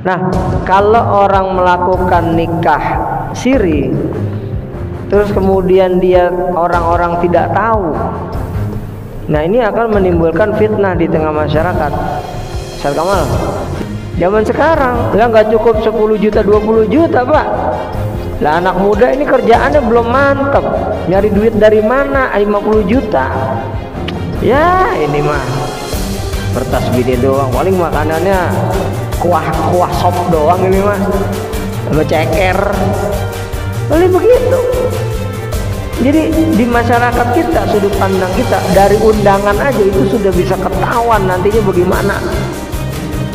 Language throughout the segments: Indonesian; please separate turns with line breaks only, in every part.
Nah, kalau orang melakukan nikah siri, terus kemudian dia orang-orang tidak tahu, nah ini akan menimbulkan fitnah di tengah masyarakat. Ustaz Kamal, zaman sekarang ya nggak cukup 10 juta 20 juta Pak. Lah anak muda ini kerjaannya belum mantep, nyari duit dari mana 50 juta. Ya ini mah kertas gini doang, paling makanannya kuah sop doang ini mah, sama ceker, paling begitu. Jadi di masyarakat kita, sudut pandang kita dari undangan aja itu sudah bisa ketahuan nantinya bagaimana.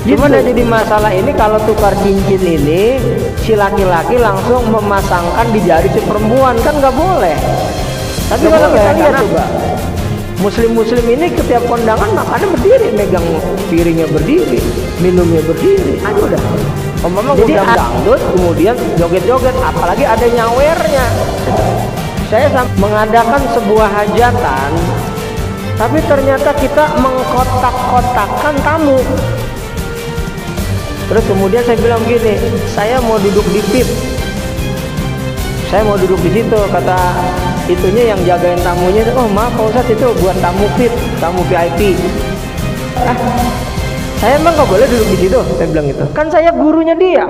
Cuman yang jadi masalah ini kalau tukar cincin ini si laki-laki langsung memasangkan di jari si perempuan, kan nggak boleh. Tapi kalau kita lihat coba, muslim ini setiap kondangan makannya berdiri, megang piringnya berdiri, minumnya berdiri. Aduh udah. Jadi dangdut kemudian joget-joget, apalagi ada nyawernya. Saya mengadakan sebuah hajatan, tapi ternyata kita mengkotak-kotakkan tamu. Terus kemudian saya bilang gini, saya mau duduk di VIP, saya mau duduk di situ. Kata itunya yang jagain tamunya, oh maaf Pak Ustadz itu buat tamu VIP, tamu VIP. Saya emang nggak boleh duduk di situ, saya bilang gitu. Kan saya gurunya dia.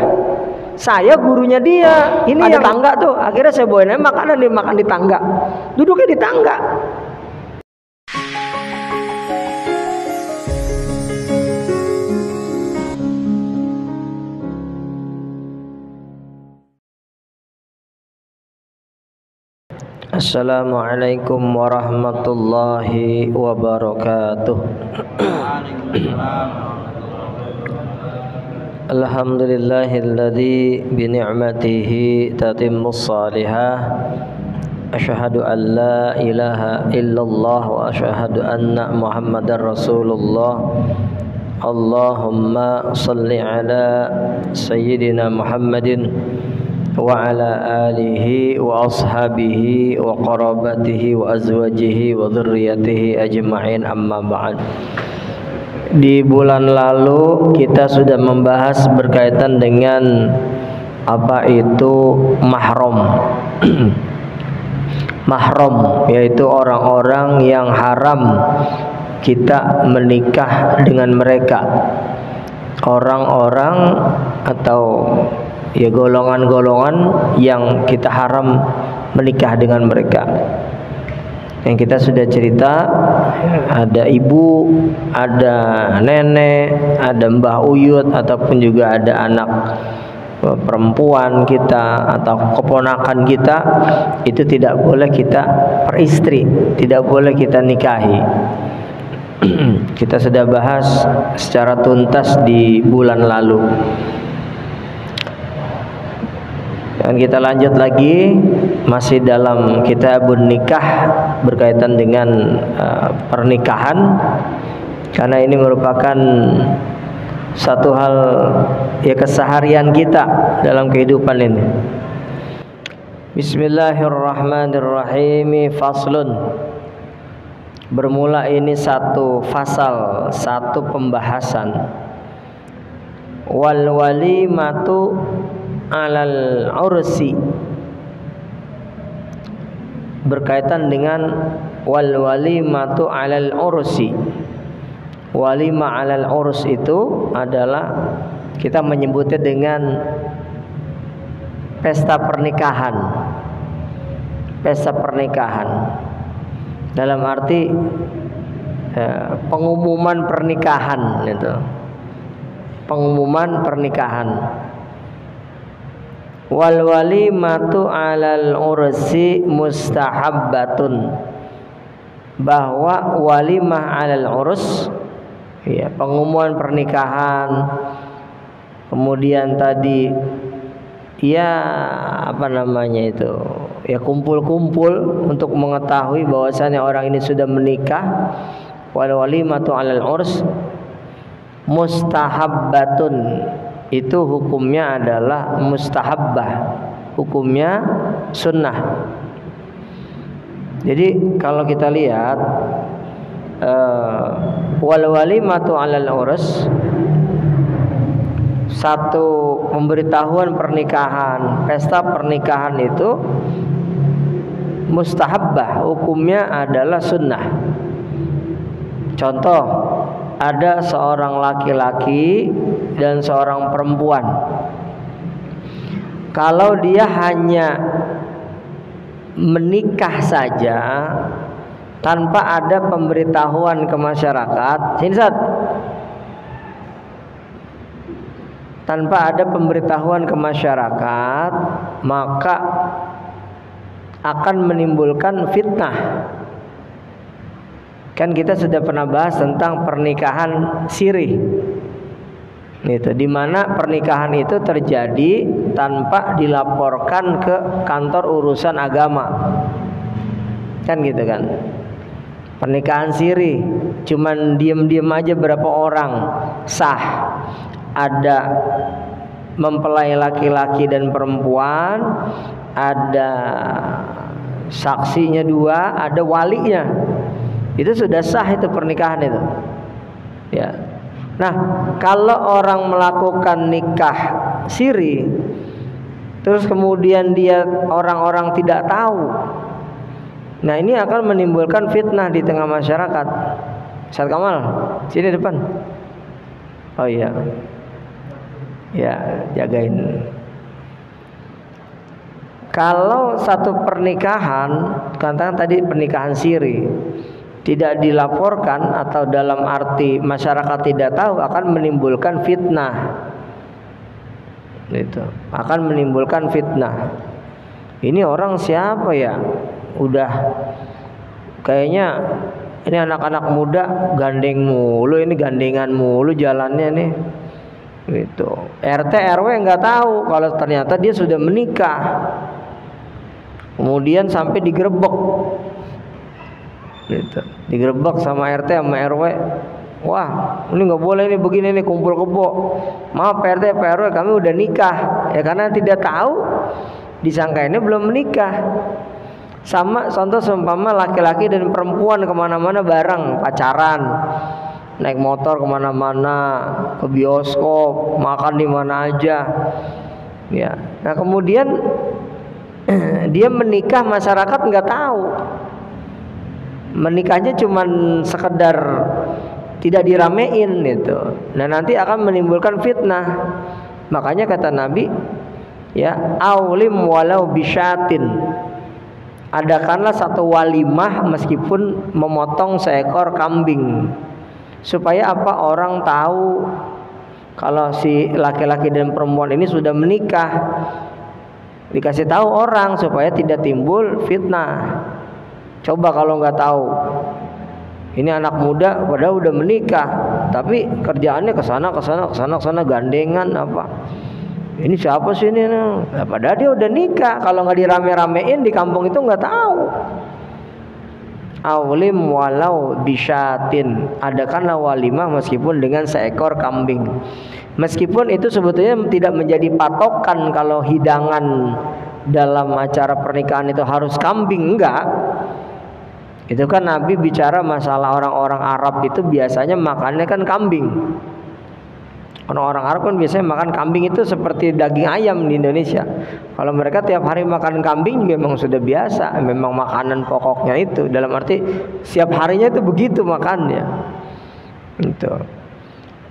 Ini ada yang tangga tuh. Akhirnya saya bawain makanan, dia makan di tangga, duduknya di tangga. Assalamualaikum warahmatullahi wabarakatuh. Alhamdulillahilladzi bi ni'matihi tatimmus salihah. Asyhadu an la ilaha illallah wa asyhadu anna Muhammadar Rasulullah. Allahumma shalli ala sayyidina Muhammadin wa ala alihi wa ashabihi wa qarabatihi wa azwajihi wa dzurriyyatihi ajma'in, amma ba'd. Di bulan lalu kita sudah membahas berkaitan dengan apa itu mahram. Mahram yaitu orang-orang yang haram kita menikah dengan mereka. Orang-orang atau ya golongan-golongan yang kita haram menikah dengan mereka. Yang kita sudah cerita, ada ibu, ada nenek, ada mbah uyut, ataupun juga ada anak perempuan kita atau keponakan kita, itu tidak boleh kita peristri, tidak boleh kita nikahi. Kita sudah bahas secara tuntas di bulan lalu. Dan kita lanjut lagi, masih dalam kitabun nikah berkaitan dengan pernikahan, karena ini merupakan satu hal ya keseharian kita dalam kehidupan ini. Bismillahirrahmanirrahim. Faslun. Bermula ini satu fasal, satu pembahasan. Wal walimatu alal ursi, berkaitan dengan wal walimatu alal ursi. Walima alal urs itu adalah kita menyebutnya dengan pesta pernikahan. Pesta pernikahan dalam arti pengumuman pernikahan itu. Pengumuman pernikahan. Wal walimatu alal ursi mustahabbatun, bahwa walimah alal urs ya pengumuman pernikahan, kemudian tadi ya apa namanya itu ya kumpul-kumpul untuk mengetahui bahwasannya orang ini sudah menikah. Wal walimatu alal urs mustahabbatun, itu hukumnya adalah mustahabbah, hukumnya sunnah. Jadi kalau kita lihat wal walimatu alal urs, satu pemberitahuan pernikahan, pesta pernikahan itu mustahabbah, hukumnya adalah sunnah. Contoh, ada seorang laki-laki dan seorang perempuan. Kalau dia hanya menikah saja tanpa ada pemberitahuan ke masyarakat, tanpa ada pemberitahuan ke masyarakat, maka akan menimbulkan fitnah. Kan kita sudah pernah bahas tentang pernikahan sirih. Itu di mana pernikahan itu terjadi tanpa dilaporkan ke kantor urusan agama. Kan gitu kan. Pernikahan sirih cuman diam-diam aja berapa orang sah. Ada mempelai laki-laki dan perempuan, ada saksinya 2, ada walinya. Itu sudah sah itu pernikahan itu. Ya. Nah, kalau orang melakukan nikah siri terus kemudian dia orang-orang tidak tahu, nah ini akan menimbulkan fitnah di tengah masyarakat. Ustaz Kamal, sini depan. Oh iya. Ya, jagain. Kalau satu pernikahan, katakan tadi pernikahan siri, tidak dilaporkan atau dalam arti masyarakat tidak tahu, akan menimbulkan fitnah. Itu akan menimbulkan fitnah. Ini orang siapa ya? Udah kayaknya ini anak-anak muda gandeng mulu, ini gandengan mulu jalannya nih. Gitu. RT RW nggak tahu kalau ternyata dia sudah menikah. Kemudian sampai digerebek. Gitu. Digerebek sama RT sama RW. Wah, ini nggak boleh nih begini nih, kumpul kebo. Maaf Pak RT, Pak RW, kami udah nikah. Ya karena tidak tahu, disangka ini belum menikah. Sama contoh seumpama laki-laki dan perempuan kemana-mana bareng, pacaran, naik motor kemana-mana, ke bioskop, makan di mana aja. Ya, nah kemudian dia menikah, masyarakat nggak tahu. Menikahnya cuman sekedar tidak diramein gitu. Nah nanti akan menimbulkan fitnah. Makanya kata Nabi, ya aulim walau bisyatin, adakanlah satu walimah meskipun memotong seekor kambing, supaya apa? Orang tahu kalau si laki-laki dan perempuan ini sudah menikah. Dikasih tahu orang supaya tidak timbul fitnah. Coba kalau nggak tahu, ini anak muda padahal udah menikah, tapi kerjaannya kesana gandengan apa? Ini siapa sih ini? Nah, padahal dia udah nikah. Kalau nggak dirame-ramein di kampung itu nggak tahu. Aulim walau bisyatin, adakanlah walimah meskipun dengan seekor kambing. Meskipun itu sebetulnya tidak menjadi patokan kalau hidangan dalam acara pernikahan itu harus kambing, enggak. Itu kan Nabi bicara masalah orang-orang Arab itu biasanya makannya kan kambing. Orang-orang Arab kan biasanya makan kambing itu seperti daging ayam di Indonesia. Kalau mereka tiap hari makan kambing memang sudah biasa, memang makanan pokoknya itu. Dalam arti setiap harinya itu begitu makannya. Itu.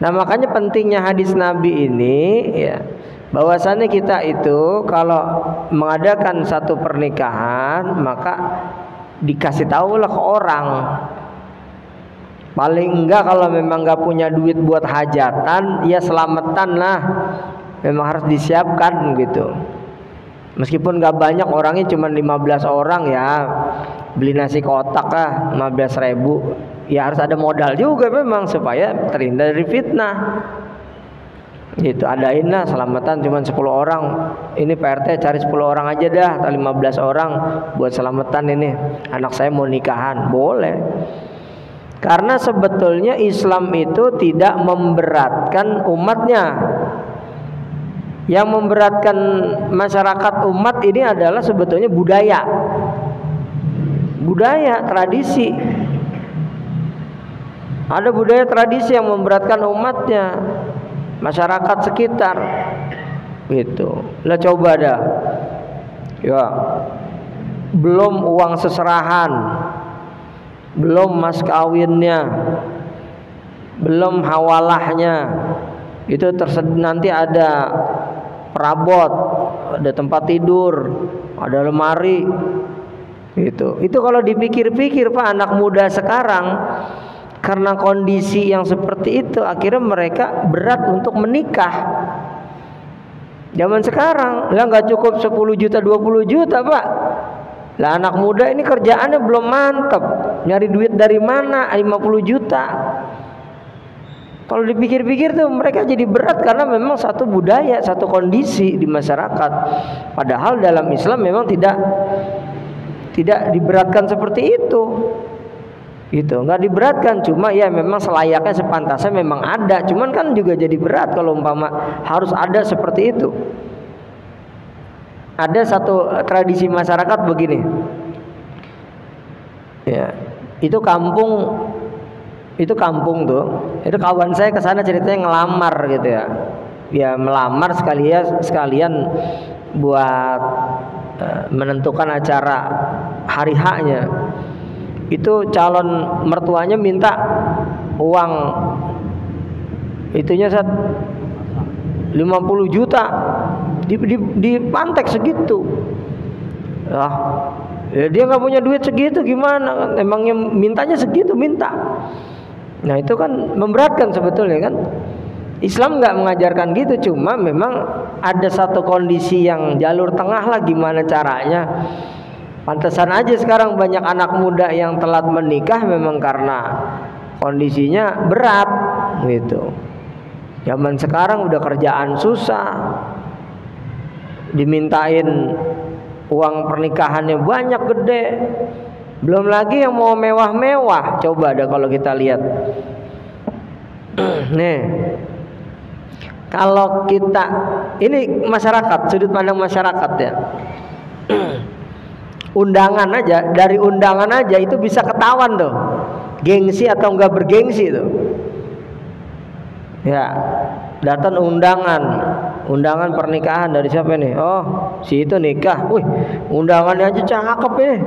Nah makanya pentingnya hadis Nabi ini, ya, bahwasannya kita itu kalau mengadakan satu pernikahan maka dikasih tahu lah ke orang. Paling enggak kalau memang enggak punya duit buat hajatan, ya selamatan lah. Memang harus disiapkan gitu. Meskipun enggak banyak orangnya, cuma 15 orang ya, beli nasi kotak lah 15.000. Ya harus ada modal juga memang supaya terhindar dari fitnah. Gitu, adain lah selamatan cuma 10 orang. Ini Pak RT cari 10 orang aja dah, atau 15 orang buat selamatan ini. Anak saya mau nikahan, boleh. Karena sebetulnya Islam itu tidak memberatkan umatnya. Yang memberatkan masyarakat umat ini adalah sebetulnya budaya. Budaya, tradisi. Ada budaya tradisi yang memberatkan umatnya. masyarakat sekitar. Gitu. Lah coba dah. Ya. Belum uang seserahan, belum mas kawinnya, belum hawalahnya. Itu nanti ada perabot, ada tempat tidur, ada lemari. Gitu. Itu kalau dipikir-pikir Pak, anak muda sekarang karena kondisi yang seperti itu akhirnya mereka berat untuk menikah. Zaman sekarang lah nggak cukup 10 juta 20 juta Pak. Lah anak muda ini kerjaannya belum mantap, nyari duit dari mana 50 juta. Kalau dipikir-pikir tuh mereka jadi berat karena memang satu budaya, satu kondisi di masyarakat. Padahal dalam Islam memang tidak diberatkan seperti itu. Gitu, nggak diberatkan, cuma ya memang selayaknya sepantasnya memang ada. Cuman kan juga jadi berat kalau umpama harus ada seperti itu. Ada satu tradisi masyarakat begini. Ya, itu kampung tuh. Itu kawan saya ke sana ceritanya ngelamar gitu ya. Ya melamar sekalian buat menentukan acara hari H-nya. Itu calon mertuanya minta uang itunya 50 juta dipantek segitu. Ya dia nggak punya duit segitu gimana? Emangnya mintanya segitu minta. Nah itu kan memberatkan sebetulnya kan. Islam nggak mengajarkan gitu, cuma memang ada satu kondisi yang jalur tengah lah gimana caranya. Pantesan aja sekarang banyak anak muda yang telat menikah memang karena kondisinya berat gitu. Zaman sekarang udah kerjaan susah, dimintain uang pernikahannya banyak gede, belum lagi yang mau mewah-mewah. Coba ada kalau kita lihat nih, kalau kita ini masyarakat, sudut pandang masyarakat ya. Undangan aja, dari undangan aja itu bisa ketahuan tuh gengsi atau enggak bergengsi tuh. Ya, datang undangan pernikahan dari siapa nih? Oh, si itu nikah. Wih, undangannya aja cakep ini.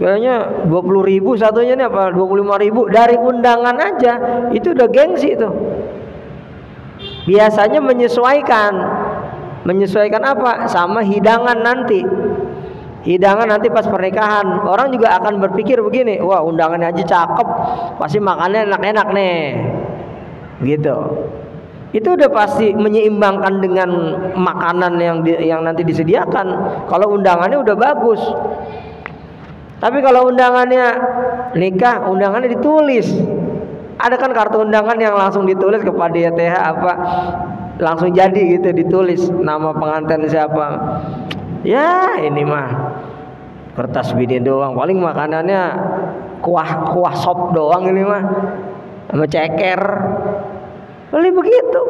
Kayaknya 20.000 satunya nih apa 25.000. Dari undangan aja itu udah gengsi tuh. Biasanya menyesuaikan apa? Sama hidangan nanti. Hidangan nanti pas pernikahan, orang juga akan berpikir begini, wah undangannya aja cakep, pasti makannya enak-enak nih, gitu. Itu udah pasti menyeimbangkan dengan makanan yang nanti disediakan. Kalau undangannya udah bagus. Tapi kalau undangannya nikah, undangannya ditulis. Ada kan kartu undangan yang langsung ditulis kepada YTH apa, langsung jadi gitu ditulis nama pengantin siapa. Ya ini mah kertas bini doang, paling makanannya kuah sop doang ini mah sama ceker, paling begitu.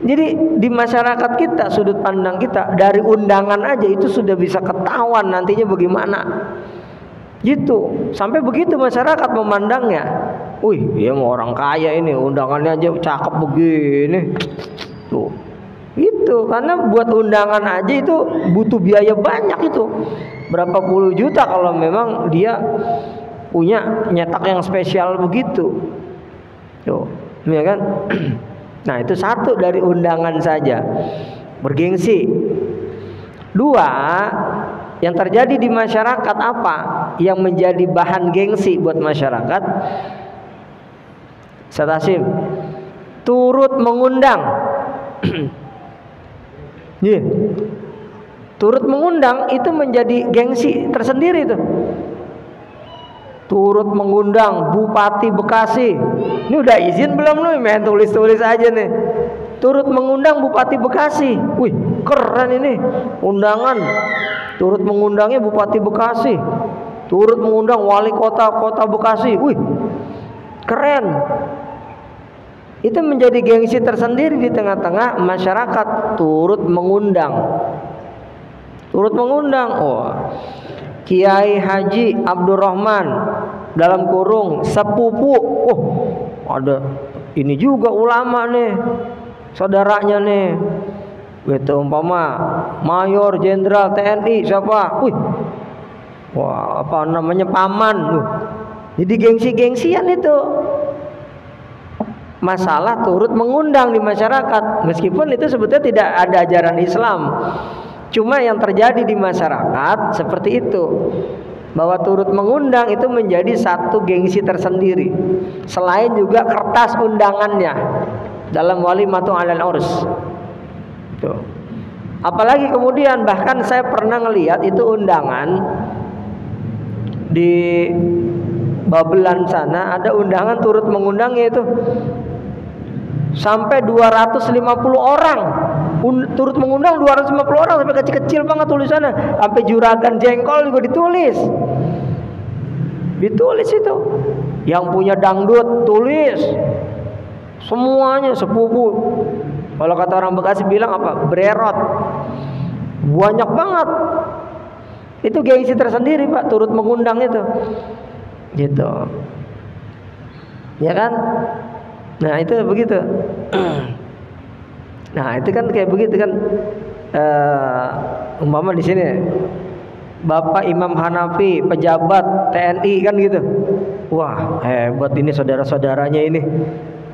Jadi di masyarakat kita, sudut pandang kita dari undangan aja itu sudah bisa ketahuan nantinya bagaimana gitu. Sampai begitu masyarakat memandangnya, wih dia mau orang kaya ini, undangannya aja cakep begini tuh. Itu karena buat undangan aja itu butuh biaya banyak, itu berapa puluh juta kalau memang dia punya nyetak yang spesial begitu tuh, ya kan. Nah itu satu dari undangan saja bergengsi. Dua, yang terjadi di masyarakat apa yang menjadi bahan gengsi buat masyarakat? Satasim turut mengundang. Yeah. Turut mengundang itu menjadi gengsi tersendiri tuh. Turut mengundang Bupati Bekasi. Ini udah izin belum nih? Main tulis-tulis aja nih. Turut mengundang Bupati Bekasi. Wih, keren ini undangan. Turut mengundangnya Bupati Bekasi. Turut mengundang Wali Kota Bekasi. Wih, keren. Itu menjadi gengsi tersendiri di tengah-tengah masyarakat. Turut mengundang. Oh, Kiai Haji Abdurrahman dalam kurung sepupu. Oh, ada ini juga ulama nih, saudaranya nih. Gitu, umpama mayor jenderal TNI siapa? Wih. Wah, apa namanya, paman. Jadi gengsi-gengsian itu. Masalah turut mengundang di masyarakat, meskipun itu sebetulnya tidak ada ajaran Islam. Cuma yang terjadi di masyarakat seperti itu, bahwa turut mengundang itu menjadi satu gengsi tersendiri. Selain juga kertas undangannya dalam walimatu alal urs. Tuh. Apalagi kemudian bahkan saya pernah ngelihat itu undangan di Babelan sana, ada undangan turut mengundangnya itu sampai 250 orang. Turut mengundang 250 orang, sampai kecil-kecil banget tulisannya, sampai juragan jengkol juga ditulis itu. Yang punya dangdut tulis, semuanya sepupu. Kalau kata orang Bekasi bilang apa, bererot, banyak banget. Itu gengsi tersendiri Pak, turut mengundang itu, gitu, ya kan? Nah itu begitu. Nah itu kan kayak begitu kan. Umpama di sini Bapak Imam Hanafi, pejabat TNI kan gitu. Wah hebat ini saudara-saudaranya ini,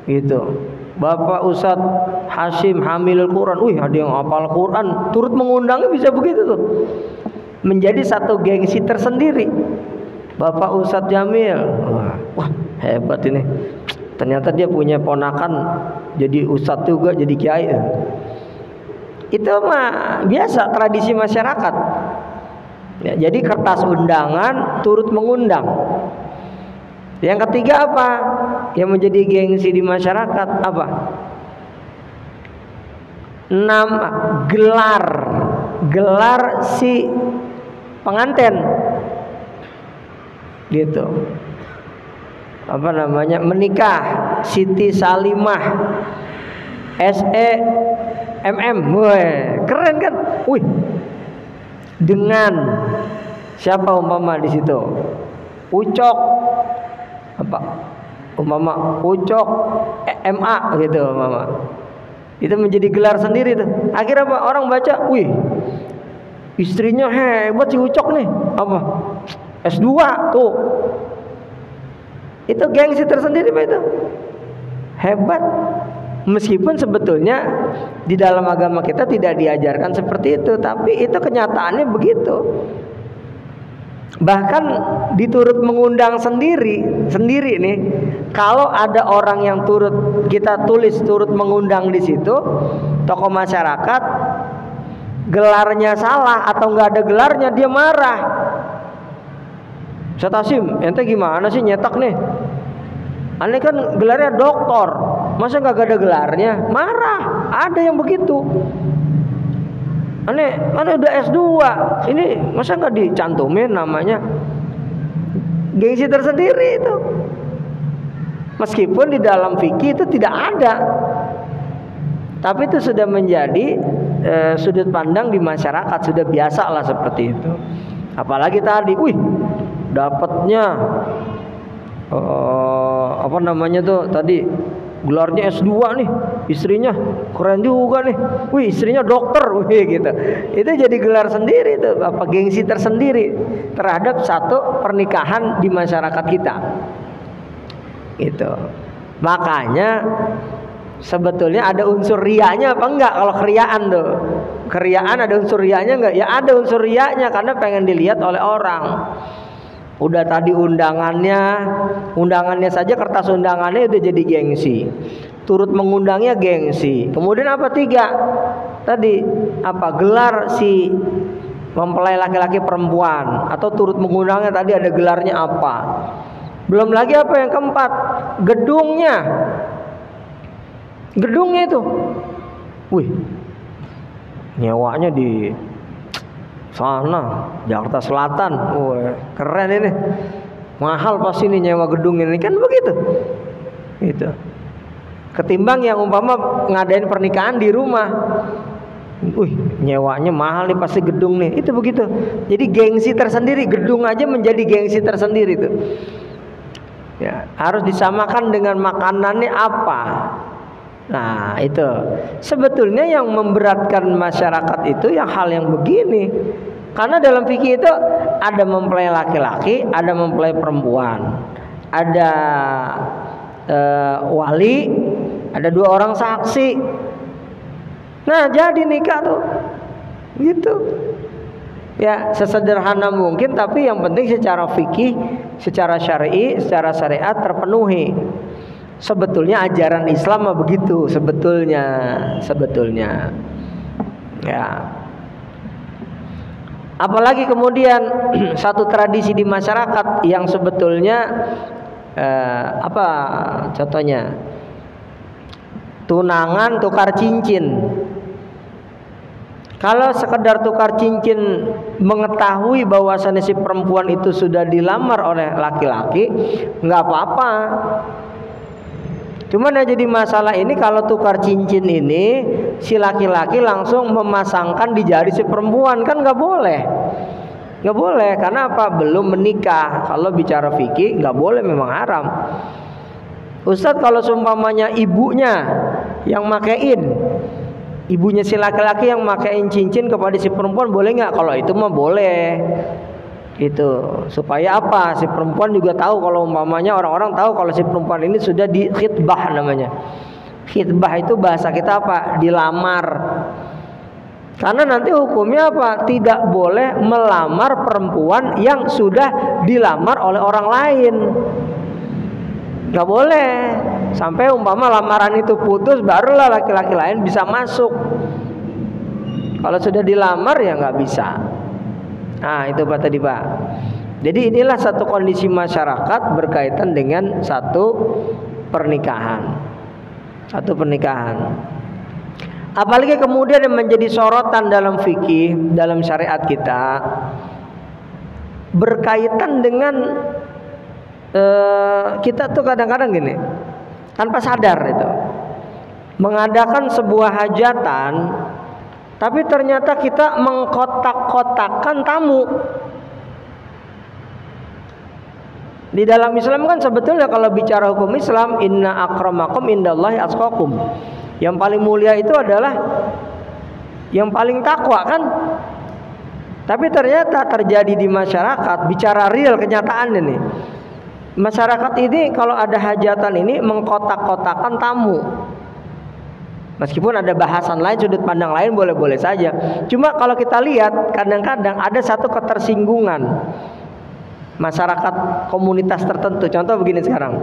gitu. Bapak Ustadz Hashim Hamilul Quran, wih ada yang hafal Quran, turut mengundangnya bisa begitu tuh. Menjadi satu gengsi tersendiri. Bapak Ustadz Jamil, wah hebat ini. Ternyata dia punya ponakan jadi ustadz juga, jadi kiai. Itu mah biasa tradisi masyarakat. Ya, jadi kertas undangan turut mengundang. Yang ketiga apa? Yang menjadi gengsi di masyarakat apa? 6. Gelar si pengantin. Gitu. Apa namanya, menikah Siti Salimah SEMM, wih keren kan, wih dengan siapa umpama di situ, Ucok apa umpama Ucok MA gitu umpama, itu menjadi gelar sendiri tuh. Akhirnya apa, orang baca, wih istrinya hebat si Ucok nih, apa S2 tuh. Itu gengsi tersendiri Pak, itu hebat. Meskipun sebetulnya di dalam agama kita tidak diajarkan seperti itu, tapi itu kenyataannya begitu. Bahkan diturut mengundang sendiri nih, kalau ada orang yang turut kita tulis turut mengundang di situ, tokoh masyarakat, gelarnya salah atau nggak ada gelarnya, dia marah. Ustaz Hashim, ente gimana sih nyetak nih? Aneh kan gelarnya doktor, masa nggak ada gelarnya? Marah, ada yang begitu. Aneh udah S2, ini masa nggak dicantumin namanya? Gengsi tersendiri itu. Meskipun di dalam fikih itu tidak ada, tapi itu sudah menjadi sudut pandang di masyarakat, sudah biasa lah seperti itu. Apalagi tadi, wih dapatnya apa namanya tuh tadi, gelarnya S2 nih, istrinya keren juga nih, wih istrinya dokter, wih gitu. Itu jadi gelar sendiri tuh, apa gengsi tersendiri terhadap satu pernikahan di masyarakat kita. Gitu. Makanya sebetulnya ada unsur riaknya apa enggak kalau keriaan tuh? Keriaan ada unsur riaknya enggak? Ya ada unsur riaknya, karena pengen dilihat oleh orang. Udah tadi undangannya saja, kertas undangannya udah jadi gengsi. Turut mengundangnya gengsi. Kemudian apa 3? Tadi apa? Gelar si mempelai laki-laki perempuan, atau turut mengundangnya tadi ada gelarnya apa? Belum lagi apa yang keempat? Gedungnya itu. Wih. Nyewanya di sana, Jakarta Selatan. Wah, keren ini. Mahal pasti ini nyewa gedung ini, kan begitu. Gitu. Ketimbang yang umpama ngadain pernikahan di rumah. Wih, nyewanya mahal nih pasti gedung nih. Itu begitu. Jadi gengsi tersendiri, gedung aja menjadi gengsi tersendiri tuh. Ya, harus disamakan dengan makanannya apa. Nah, itu sebetulnya yang memberatkan masyarakat itu yang hal yang begini. Karena dalam fikih itu ada mempelai laki-laki, ada mempelai perempuan, ada wali, ada 2 orang saksi. Nah, jadi nikah tuh gitu. Ya, sesederhana mungkin, tapi yang penting secara fikih, secara syar'i, secara syariat terpenuhi. Sebetulnya ajaran Islam mah begitu sebetulnya. Ya. Apalagi kemudian satu tradisi di masyarakat yang sebetulnya apa contohnya? Tunangan tukar cincin. Kalau sekedar tukar cincin mengetahui bahwasannya si perempuan itu sudah dilamar oleh laki-laki, nggak apa-apa. Cuman yang jadi masalah ini kalau tukar cincin ini si laki-laki langsung memasangkan di jari si perempuan, kan nggak boleh. Nggak boleh, karena apa? Belum menikah. Kalau bicara fikih nggak boleh, memang haram. Ustadz, kalau seumpamanya ibunya yang makein, ibunya si laki-laki yang makein cincin kepada si perempuan, boleh nggak? Kalau itu mah boleh. Itu supaya apa? Si perempuan juga tahu, kalau umpamanya orang-orang tahu kalau si perempuan ini sudah di khitbah namanya. Khitbah itu bahasa kita apa? Dilamar. Karena nanti hukumnya apa? Tidak boleh melamar perempuan yang sudah dilamar oleh orang lain. Gak boleh. Sampai umpama lamaran itu putus, barulah laki-laki lain bisa masuk. Kalau sudah dilamar ya nggak bisa. Nah, itu Pak tadi Pak. Jadi inilah satu kondisi masyarakat berkaitan dengan satu pernikahan. Apalagi kemudian yang menjadi sorotan dalam fikih, dalam syariat kita, berkaitan dengan kita tuh kadang-kadang gini, tanpa sadar itu mengadakan sebuah hajatan, tapi ternyata kita mengkotak-kotakkan tamu. Di dalam Islam kan sebetulnya kalau bicara hukum Islam, inna akramakum indallahi atqakum. Yang paling mulia itu adalah yang paling takwa kan. Tapi ternyata terjadi di masyarakat, bicara real kenyataan ini. Masyarakat ini kalau ada hajatan ini mengkotak-kotakan tamu. Meskipun ada bahasan lain, sudut pandang lain boleh-boleh saja. Cuma kalau kita lihat kadang-kadang ada satu ketersinggungan masyarakat komunitas tertentu. Contoh begini sekarang,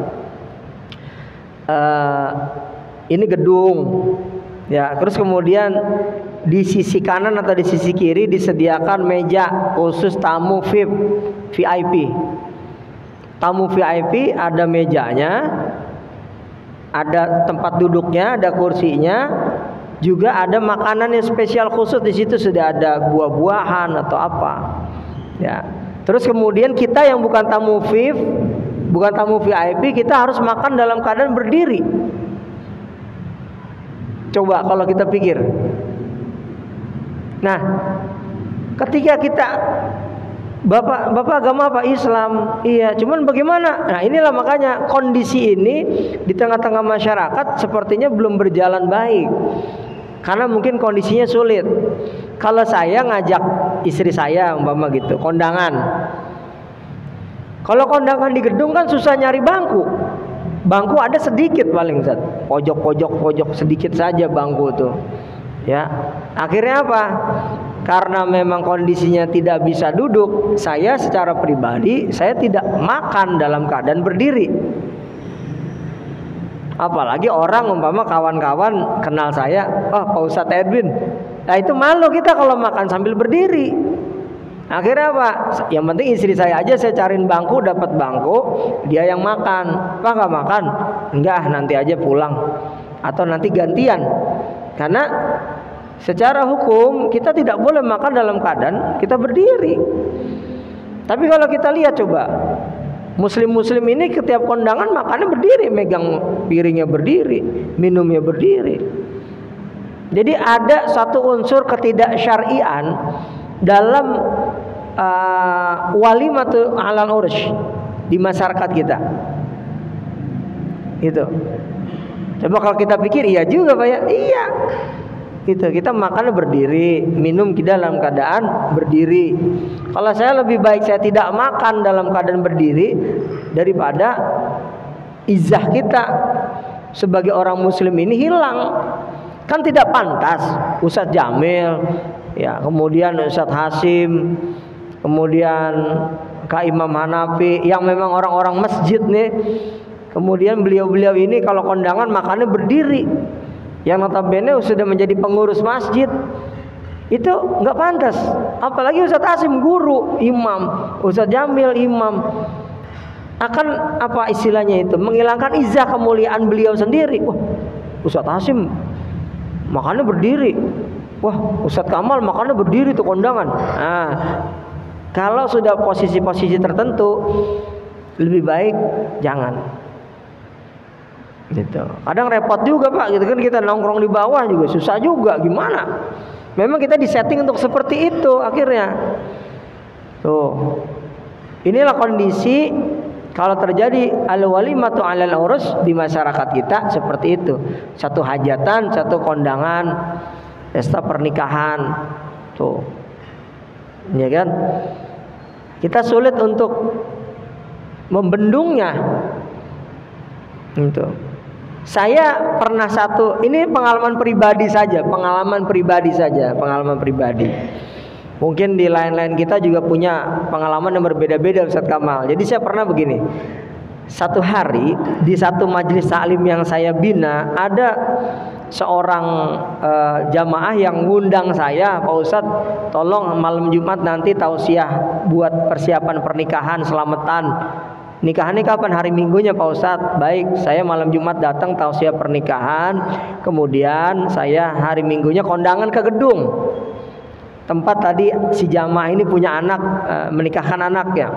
ini gedung, ya, terus kemudian di sisi kanan atau di sisi kiri disediakan meja khusus tamu VIP. Tamu VIP ada mejanya, ada tempat duduknya, ada kursinya, juga ada makanan yang spesial khusus di situ, sudah ada buah-buahan atau apa. Ya. Terus kemudian kita yang bukan tamu VIP, bukan tamu VIP, kita harus makan dalam keadaan berdiri. Coba kalau kita pikir. Nah, ketika kita Bapak agama apa? Islam. Iya, cuman bagaimana? Nah, inilah makanya kondisi ini di tengah-tengah masyarakat sepertinya belum berjalan baik. Karena mungkin kondisinya sulit. Kalau saya ngajak istri saya umpama gitu, kondangan. Kalau kondangan di gedung kan susah nyari bangku. Bangku ada sedikit paling Ustaz. Pojok sedikit saja bangku tuh. Ya. Akhirnya apa? Karena memang kondisinya tidak bisa duduk, saya secara pribadi saya tidak makan dalam keadaan berdiri. Apalagi orang umpama kawan-kawan kenal saya, oh Pak Ustadz Edwin, nah itu malu kita kalau makan sambil berdiri. Akhirnya apa? Yang penting istri saya aja saya cariin bangku, dapat bangku, dia yang makan. Pak nggak makan? Enggak, nanti aja pulang atau nanti gantian. Karena secara hukum kita tidak boleh makan dalam keadaan kita berdiri. Tapi kalau kita lihat coba, Muslim ini setiap kondangan makannya berdiri, megang piringnya berdiri, minumnya berdiri. Jadi ada satu unsur ketidaksyarian dalam walimatu alal ursh di masyarakat kita. Gitu. Coba kalau kita pikir iya juga Pak ya. Iya. Gitu. Kita makan berdiri, minum kita dalam keadaan berdiri. Kalau saya lebih baik saya tidak makan dalam keadaan berdiri daripada izah kita sebagai orang muslim ini hilang. Kan tidak pantas Ustadz Jamil, ya, kemudian Ustadz Hasim, kemudian Kak Imam Hanafi yang memang orang-orang masjid nih. Kemudian beliau-beliau ini kalau kondangan makannya berdiri, yang notabene sudah menjadi pengurus masjid. Itu nggak pantas. Apalagi Ustadz Hasim guru, imam, Ustadz Jamil imam. Akan apa istilahnya itu? Menghilangkan izah kemuliaan beliau sendiri. Wah, Ustadz Hasim makannya berdiri. Wah, Ustadz Kamal makannya berdiri tuh kondangan. Nah, kalau sudah posisi-posisi tertentu lebih baik jangan. Gitu. Kadang repot juga Pak, gitu kan, kita nongkrong di bawah juga susah juga, gimana? Memang kita disetting untuk seperti itu akhirnya. Tuh. Inilah kondisi kalau terjadi al-walimatu 'alal urus di masyarakat kita seperti itu. Satu hajatan, satu kondangan, pesta pernikahan. Tuh. Ya kan? Kita sulit untuk membendungnya. Itu. Saya pernah ini pengalaman pribadi saja. Mungkin di lain-lain kita juga punya pengalaman yang berbeda-beda Ustadz Kamal. Jadi saya pernah begini. Satu hari di satu majelis taklim yang saya bina, ada seorang jamaah yang ngundang saya, Pak Ustadz, tolong malam Jumat nanti tausiah buat persiapan pernikahan, selamatan. Nikahannya kapan? Hari Minggunya Pak Ustadz. Baik, saya malam Jumat datang tausiah pernikahan, kemudian saya hari Minggunya kondangan ke gedung tempat tadi si jamaah ini punya anak, menikahkan anaknya.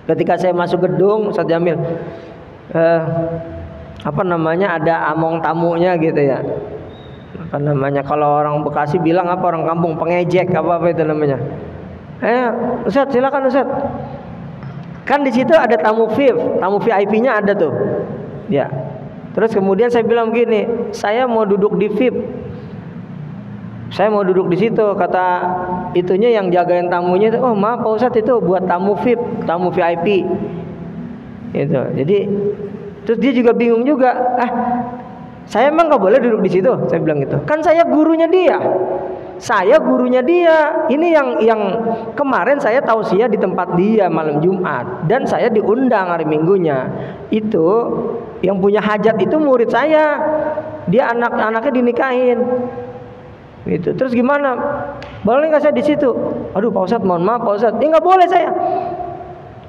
Ketika saya masuk gedung, Ustadz Jamil, ada among tamunya gitu ya. Kalau orang Bekasi bilang apa, orang kampung pengejek apa itu namanya. Ustadz silakan Ustadz. Kan di situ ada tamu VIP-nya ada tuh. Ya. Terus kemudian saya bilang gini, saya mau duduk di VIP. Saya mau duduk di situ, kata itunya yang jagain tamunya itu, oh maaf Pak Ustadz itu buat tamu VIP, tamu VIP. Gitu. Jadi terus dia juga bingung juga, saya emang nggak boleh duduk di situ, saya bilang gitu. Kan saya gurunya dia. Ini yang kemarin saya tausiah di tempat dia malam Jumat dan saya diundang hari Minggunya. Itu yang punya hajat itu murid saya. Dia anak-anaknya dinikahin. Gitu. Terus gimana? Boleh nggak saya di situ? Aduh Pak Ustadz, mohon maaf Pak Ustadz. Nggak boleh saya.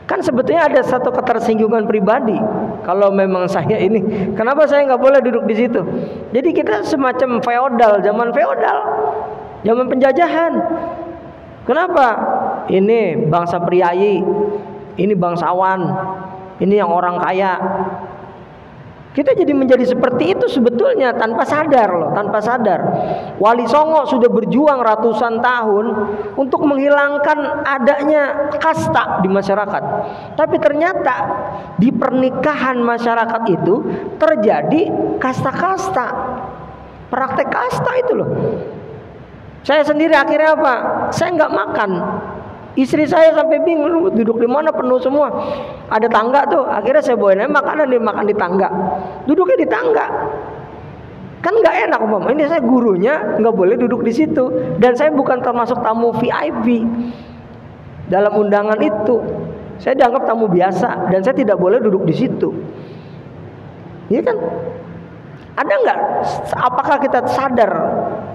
Kan sebetulnya ada satu ketersinggungan pribadi. Kalau memang saya ini, kenapa saya nggak boleh duduk di situ? Jadi kita semacam feodal, zaman feodal, zaman penjajahan. Kenapa? Ini bangsa priayi, ini bangsawan, ini yang orang kaya. Kita jadi menjadi seperti itu sebetulnya tanpa sadar loh, tanpa sadar. Wali Songo sudah berjuang ratusan tahun untuk menghilangkan adanya kasta di masyarakat. Tapi ternyata di pernikahan masyarakat itu terjadi kasta-kasta. Praktek kasta itu loh. Saya sendiri akhirnya apa? Saya nggak makan. Istri saya sampai bingung, duduk di mana penuh semua. Ada tangga tuh, akhirnya saya bawain makanan dimakan di tangga. Duduknya di tangga. Kan nggak enak Om. Ini saya gurunya, nggak boleh duduk di situ. Dan saya bukan termasuk tamu VIP dalam undangan itu. Saya dianggap tamu biasa dan saya tidak boleh duduk di situ. Iya kan? Ada nggak? Apakah kita sadar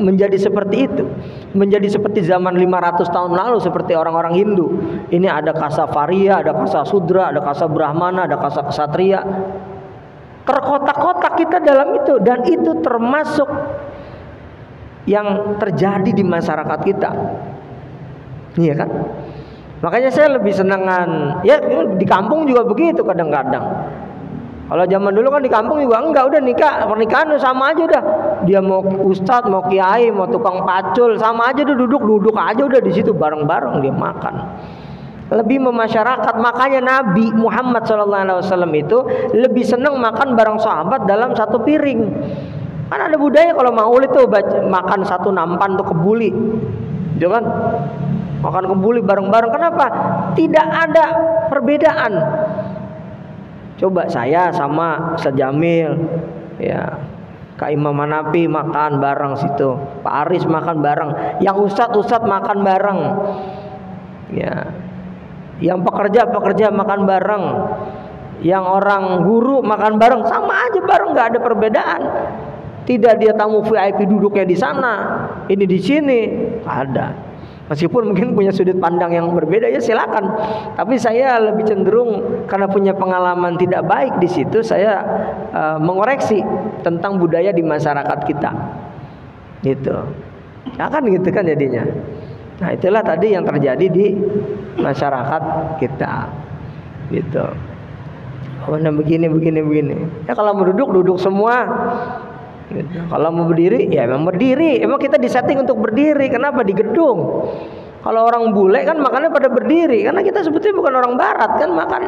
menjadi seperti itu? Menjadi seperti zaman 500 tahun lalu seperti orang-orang Hindu. Ini ada kasa Varia, ada kasa Sudra, ada kasa Brahmana, ada kasa Ksatria. Terkotak-kotak kita dalam itu. Dan itu termasuk yang terjadi di masyarakat kita. Iya kan? Makanya saya lebih senangan, ya di kampung juga begitu kadang-kadang. Kalau zaman dulu kan di kampung juga enggak, udah pernikahan sama aja udah. Dia mau ustadz, mau kiai, mau tukang pacul, sama aja udah duduk aja udah di situ bareng-bareng dia makan. lebih memasyarakat. Makanya Nabi Muhammad SAW itu lebih senang makan bareng sahabat dalam satu piring. Kan ada budaya kalau maulid tuh makan satu nampan tuh kebuli, gitu kan? Makan kebuli bareng-bareng. Kenapa? Tidak ada perbedaan. Coba saya sama Ustaz Jamil, ya, Kak Imam Hanafi makan bareng situ, Pak Aris makan bareng, yang ustadz makan bareng, ya, yang pekerja makan bareng, yang orang guru makan bareng, sama aja bareng, nggak ada perbedaan. Tidak dia tamu VIP duduknya di sana, ini di sini, ada. Meskipun mungkin punya sudut pandang yang berbeda, ya silakan. Tapi saya lebih cenderung karena punya pengalaman tidak baik di situ, saya mengoreksi tentang budaya di masyarakat kita. Gitu. Ya kan gitu kan jadinya. Nah, itulah tadi yang terjadi di masyarakat kita. Gitu. Oh, nah begini. Ya kalau mau duduk semua. Gitu. Kalau mau berdiri, ya emang berdiri. Emang kita disetting untuk berdiri. Kenapa? Di gedung. Kalau orang bule kan makannya pada berdiri. Karena kita sebetulnya bukan orang barat kan makan.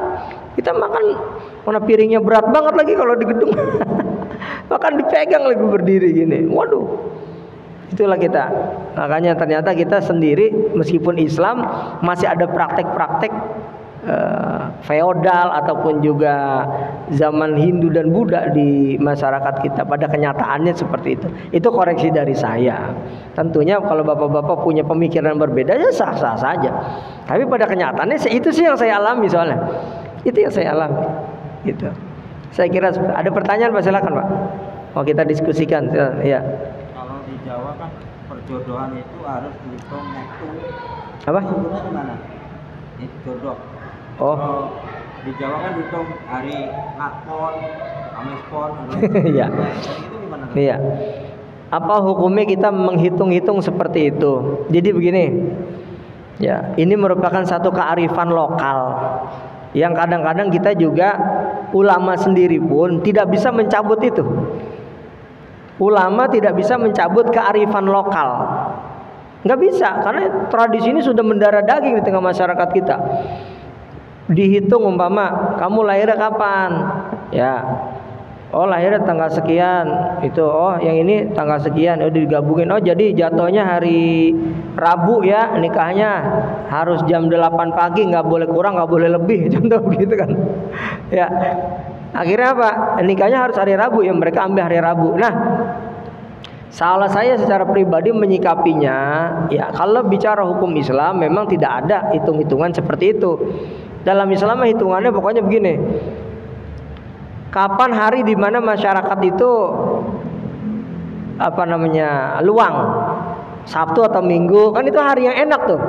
Kita makan, mana piringnya berat banget lagi kalau di gedung. Makan dipegang lagi berdiri gini. Waduh. Itulah kita. Makanya ternyata kita sendiri meskipun Islam masih ada praktek-praktek feodal ataupun juga zaman Hindu dan Buddha di masyarakat kita. Pada kenyataannya seperti itu. Itu koreksi dari saya. Tentunya kalau bapak-bapak punya pemikiran berbeda, ya sah-sah saja. Tapi pada kenyataannya itu sih yang saya alami soalnya. Itu yang saya alami. Gitu. Saya kira ada pertanyaan Pak, silakan Pak. Mau kita diskusikan. Ya.
Kalau di Jawa kan perjodohan itu harus dihitung waktu.
Apa?
Hukumnya gimana? Jodoh.
Oh,
di Jawa kan dihitung hari Natpon, Kamispon,
iya.
Itu gimana?
Iya. Apa hukumnya kita menghitung-hitung seperti itu? Jadi begini, ya, ini merupakan satu kearifan lokal yang kadang-kadang kita juga ulama sendiri pun tidak bisa mencabut itu. Ulama tidak bisa mencabut kearifan lokal. Nggak bisa, karena tradisi ini sudah mendarah daging di tengah masyarakat kita. Dihitung umpama kamu lahirnya kapan, ya, oh lahirnya tanggal sekian, itu oh yang ini tanggal sekian, oh digabungin, oh jadi jatuhnya hari Rabu ya, nikahnya harus jam 8 pagi, nggak boleh kurang nggak boleh lebih, contoh begitu kan. Ya, akhirnya apa, nikahnya harus hari Rabu, ya mereka ambil hari Rabu. Nah, salah saya secara pribadi menyikapinya, ya kalau bicara hukum Islam memang tidak ada hitung-hitungan seperti itu. Dalam Islam hitungannya pokoknya begini. Kapan hari di mana masyarakat itu luang? Sabtu atau Minggu, kan itu hari yang enak tuh.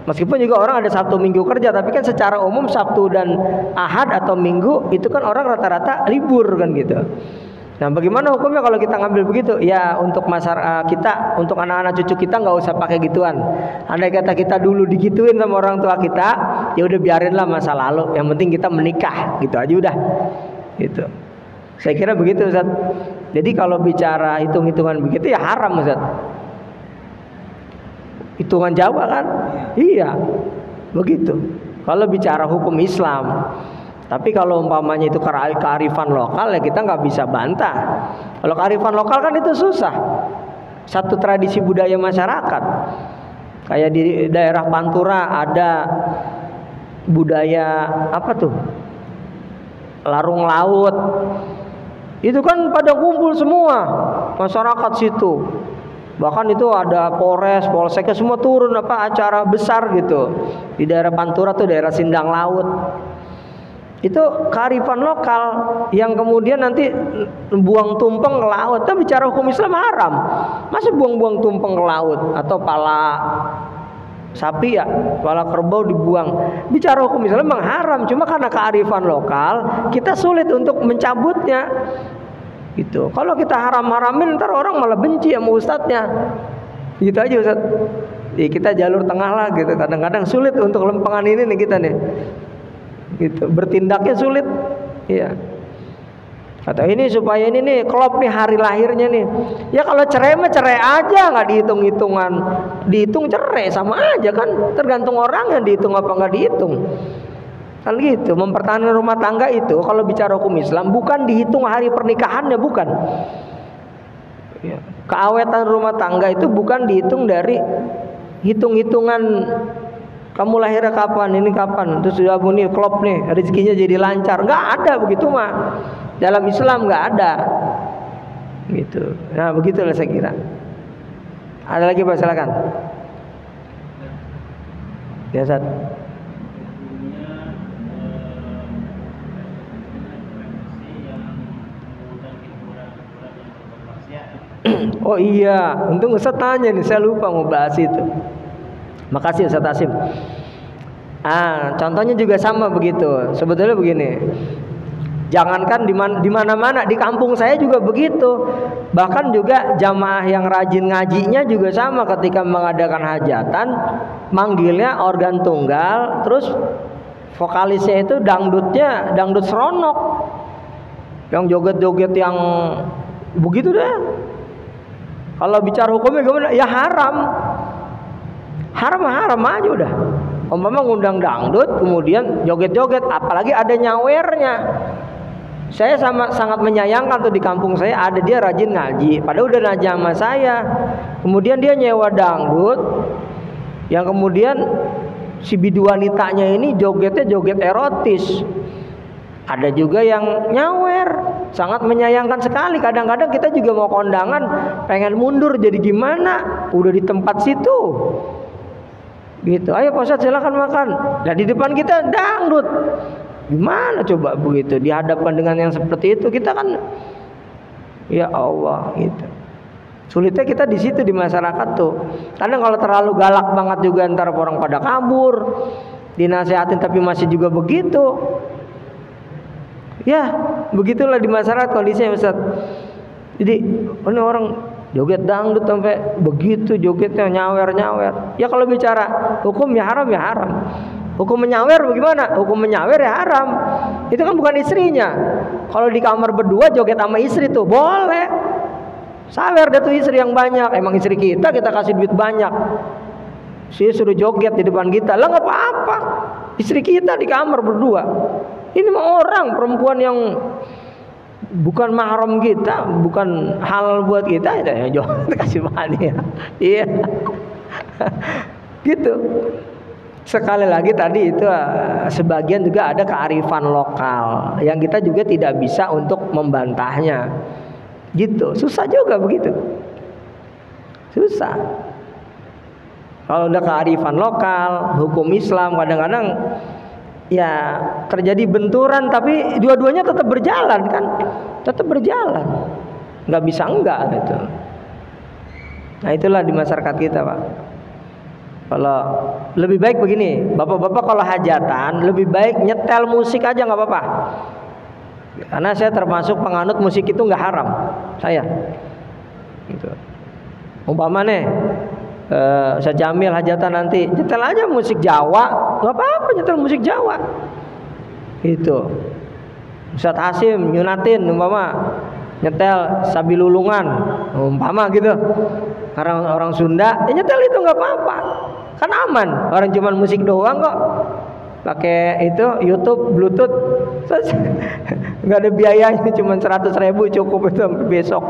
Meskipun juga orang ada Sabtu Minggu kerja, tapi kan secara umum Sabtu dan Ahad atau Minggu itu kan orang rata-rata libur kan gitu. Nah, bagaimana hukumnya kalau kita ngambil begitu? Ya, untuk masyarakat kita, untuk anak-anak cucu kita nggak usah pakai gituan. Andai kata kita dulu digituin sama orang tua kita, ya udah biarinlah masa lalu. Yang penting kita menikah, gitu aja udah. Gitu. Saya kira begitu, Ustaz. Jadi kalau bicara hitung-hitungan begitu ya haram, Ustaz. Hitungan Jawa kan? Iya. Begitu. Kalau bicara hukum Islam. Tapi kalau umpamanya itu kearifan lokal, ya kita nggak bisa bantah. Kalau kearifan lokal kan itu susah. Satu tradisi budaya masyarakat. Kayak di daerah Pantura ada budaya apa tuh? Larung laut. Itu kan pada kumpul semua masyarakat situ. Bahkan itu ada Polres, Polseknya semua turun acara besar gitu. Di daerah Pantura tuh daerah Sindang Laut. Itu kearifan lokal yang kemudian nanti buang tumpeng ke laut. Tapi bicara hukum Islam haram. Masa buang-buang tumpeng ke laut atau pala sapi ya, pala kerbau dibuang. Bicara hukum Islam memang haram, cuma karena kearifan lokal kita sulit untuk mencabutnya. Gitu. Kalau kita haram-haramin ntar orang malah benci sama ustadznya. Gitu aja Ustaz. Ya, kita jalur tengah lah gitu. Kadang-kadang sulit untuk lempengan ini nih kita nih. Gitu, bertindaknya sulit, ya. Atau ini supaya ini nih klop nih hari lahirnya nih. Ya kalau cerai mah cerai aja, nggak dihitung-hitungan. Dihitung cerai sama aja kan. Tergantung orang yang dihitung apa nggak dihitung. Kan gitu. Mempertahankan rumah tangga itu kalau bicara hukum Islam bukan dihitung hari pernikahannya, bukan. Keawetan rumah tangga itu bukan dihitung dari hitung-hitungan kamu lahirnya kapan, ini kapan, terus sudah nih klop nih, rezekinya jadi lancar. Nggak ada begitu mah. Dalam Islam nggak ada gitu. Nah begitulah saya kira. Ada lagi Pak, silakan. Ya Ustaz. Oh iya, untung Ustaz tanya nih, saya lupa mau bahas itu. Makasih Ustaz Hasim. Contohnya juga sama begitu. Sebetulnya begini. Jangankan di mana-mana, di kampung saya juga begitu. Bahkan juga jamaah yang rajin ngajinya juga sama, ketika mengadakan hajatan manggilnya organ tunggal, terus vokalisnya itu dangdut seronok. Yang joget-joget yang begitu deh. Kalau bicara hukumnya gimana? Ya haram. Haram aja udah. Umpama ngundang dangdut kemudian joget-joget, apalagi ada nyawernya. Saya sangat menyayangkan tuh, di kampung saya ada dia rajin ngaji, padahal udah ngaji sama saya. Kemudian dia nyewa dangdut, yang kemudian si bidu wanitanya ini jogetnya joget erotis. Ada juga yang nyawer, sangat menyayangkan sekali. Kadang-kadang kita juga mau kondangan, pengen mundur, jadi gimana? Udah di tempat situ. Gitu, ayo Pak Ustadz silakan makan. Nah di depan kita dangdut. Gimana coba begitu dihadapkan dengan yang seperti itu? Kita kan, ya Allah, gitu. Sulitnya kita di situ, di masyarakat tuh. Kadang kalau terlalu galak banget juga ntar orang pada kabur. Dinasehatin tapi masih juga begitu. Ya, begitulah di masyarakat kondisinya Ustaz. Jadi ini orang joget dangdut sampai begitu, jogetnya nyawer. Ya kalau bicara hukum ya haram ya haram. Hukum menyawer bagaimana? Hukum menyawer ya haram. Itu kan bukan istrinya. Kalau di kamar berdua joget sama istri tuh boleh. Sawer deh tuh istri yang banyak. Emang istri kita kasih duit banyak. Saya suruh joget di depan kita. Lah nggak apa-apa. Istri kita di kamar berdua. Ini mah orang perempuan yang bukan mahram kita, bukan halal buat kita, ya joget kasih makan ya. Iya. Gitu. Sekali lagi tadi itu sebagian juga ada kearifan lokal yang kita juga tidak bisa untuk membantahnya. Gitu. Susah juga begitu. Susah. Kalau udah kearifan lokal, hukum Islam kadang-kadang ya terjadi benturan, tapi dua-duanya tetap berjalan kan? Tetap berjalan. Nggak bisa enggak gitu. Nah, itulah di masyarakat kita, Pak. Kalau lebih baik begini, bapak-bapak kalau hajatan lebih baik nyetel musik aja nggak apa-apa. Karena saya termasuk penganut musik itu nggak haram, saya. Gitu. Umpama nih, Ustaz Jamil hajatan nanti nyetel aja musik Jawa, nggak apa-apa nyetel musik Jawa. Itu. Ustaz Hasim nyunatin umpama nyetel Sabilulungan, umpama gitu. Orang Sunda, ya nyetel itu nggak apa-apa. Kan aman, orang cuman musik doang kok. Pakai itu YouTube, Bluetooth, nggak ada biayanya, cuma 100.000 cukup itu sampai besok.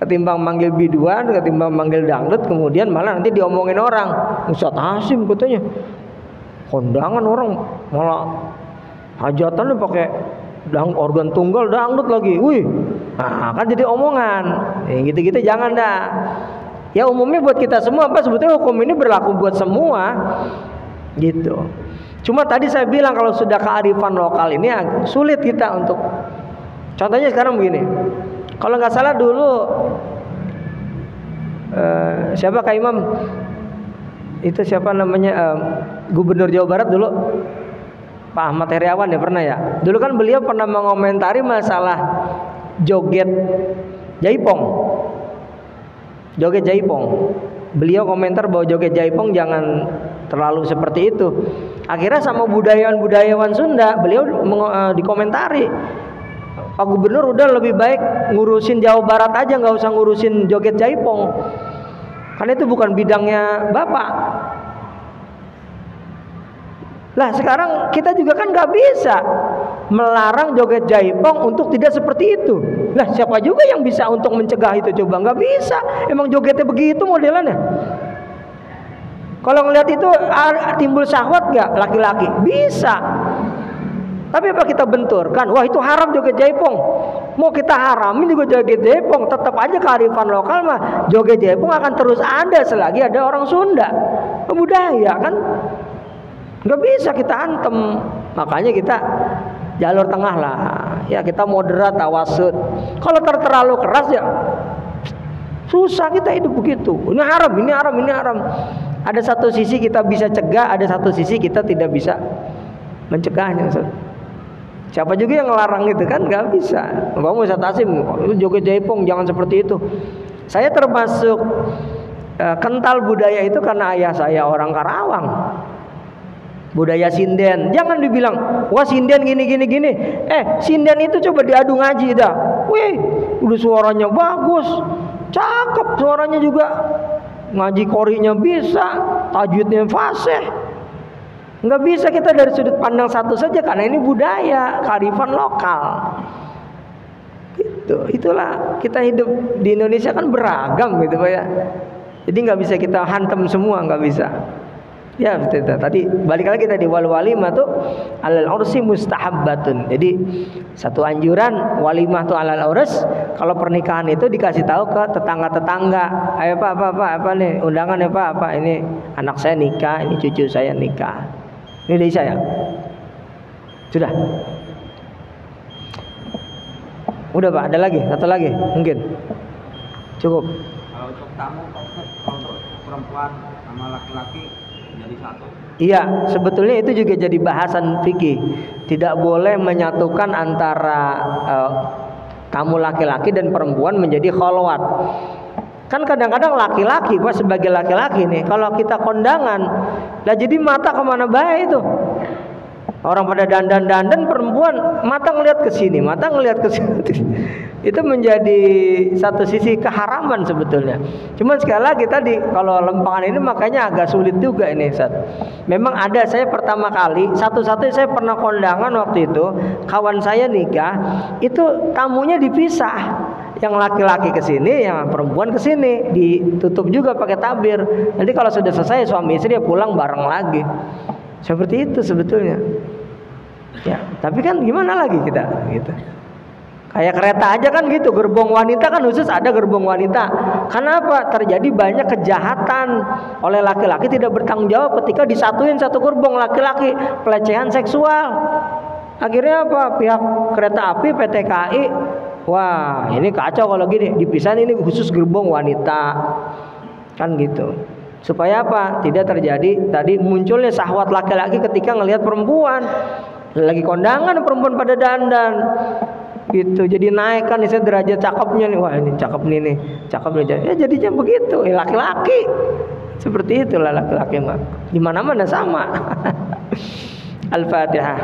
Ketimbang manggil biduan, ketimbang manggil dangdut, kemudian malah nanti diomongin orang. Ustaz Hasim katanya, kondangan orang malah hajatan pakai organ tunggal dangdut lagi. Wih, nah kan jadi omongan. Gitu-gitu jangan dah. Ya umumnya buat kita semua, apa sebetulnya hukum ini berlaku buat semua gitu. Cuma tadi saya bilang kalau sudah kearifan lokal ini sulit kita untuk. Contohnya sekarang begini, kalau nggak salah dulu siapa Kak Imam itu siapa namanya Gubernur Jawa Barat dulu, Pak Ahmad Heriawan ya, pernah ya. Dulu kan beliau pernah mengomentari masalah joget jaipong. Joget jaipong. Beliau komentar bahwa joget jaipong jangan terlalu seperti itu. Akhirnya sama budayawan-budayawan Sunda, beliau dikomentari. Pak Gubernur udah lebih baik ngurusin Jawa Barat aja, nggak usah ngurusin joget jaipong, karena itu bukan bidangnya Bapak. Lah sekarang kita juga kan nggak bisa melarang joget jaipong untuk tidak seperti itu. Lah siapa juga yang bisa untuk mencegah itu? Coba, nggak bisa. Emang jogetnya begitu modelannya. Kalau ngelihat itu timbul syahwat nggak laki-laki? Bisa. Tapi apa kita benturkan? Wah itu haram joget jaipong. Mau kita haramin juga joget jaipong, tetap aja kearifan lokal mah joget jaipong akan terus ada selagi ada orang Sunda. Budaya kan. Nggak bisa kita antem. Makanya kita jalur tengah lah. Ya kita moderat, tawasud. Kalau terlalu keras ya susah kita hidup begitu. Ini haram, ini haram, ini haram. Ada satu sisi kita bisa cegah, ada satu sisi kita tidak bisa mencegahnya. Siapa juga yang ngelarang itu kan? Nggak bisa. Bapak Ustaz Asim, itu joget jaipong jangan seperti itu. Saya termasuk kental budaya itu karena ayah saya orang Karawang. Budaya sinden, jangan dibilang wah sinden gini. Sinden itu coba diadu ngaji dah. Wih, udah suaranya bagus, cakep suaranya juga, ngaji qori'nya bisa, tajwidnya fasih. Nggak bisa kita dari sudut pandang satu saja karena ini budaya, kearifan lokal. Itulah kita hidup di Indonesia kan beragam gitu Pak ya. Jadi nggak bisa kita hantam semua, nggak bisa. Ya betul. Tadi balik lagi tadi wal walimah tuh alal ursi mustahabbatun. Jadi satu anjuran walimah tuh alal urs. Kalau pernikahan itu dikasih tahu ke tetangga-tetangga. Ayo apa nih undangan ya Pak, apa ini anak saya nikah, ini cucu saya nikah. Ini dari saya. Sudah. Udah Pak, ada lagi, satu lagi mungkin. Cukup.
Kalau untuk tamu kalau perempuan sama laki-laki jadi satu.
Iya, sebetulnya itu juga jadi bahasan fikih. Tidak boleh menyatukan antara tamu laki-laki dan perempuan menjadi kholwat. Kan kadang-kadang laki-laki, Pak, sebagai laki-laki nih, kalau kita kondangan, lah jadi mata kemana baik itu. Orang pada dandan perempuan mata ngelihat ke sini, mata ngelihat ke sini. Itu menjadi satu sisi keharaman sebetulnya. Cuman sekali lagi tadi kalau lempangan ini makanya agak sulit juga ini Ustaz. Memang ada, saya pertama kali satu-satunya saya pernah kondangan waktu itu, kawan saya nikah, itu tamunya dipisah. Yang laki-laki ke sini, yang perempuan ke sini, ditutup juga pakai tabir. Nanti kalau sudah selesai suami istri ya pulang bareng lagi. Seperti itu sebetulnya. Ya, tapi kan gimana lagi kita gitu. Kayak kereta aja kan gitu, gerbong wanita kan khusus ada gerbong wanita. Kenapa? Terjadi banyak kejahatan oleh laki-laki tidak bertanggung jawab ketika disatuin satu gerbong laki-laki, pelecehan seksual. Akhirnya apa? Pihak kereta api PT KAI, wah ini kacau kalau gini, dipisahin ini khusus gerbong wanita. Kan gitu. Supaya apa? Tidak terjadi tadi munculnya syahwat laki-laki ketika ngelihat perempuan. Lagi kondangan perempuan pada dandan. Gitu. Jadi naik kan saya derajat cakepnya nih. Wah, ini cakep nih, cakep nih. Ya jadinya begitu. Laki-laki. Seperti itulah laki-laki mah. Di mana-mana sama. Al-Fatihah.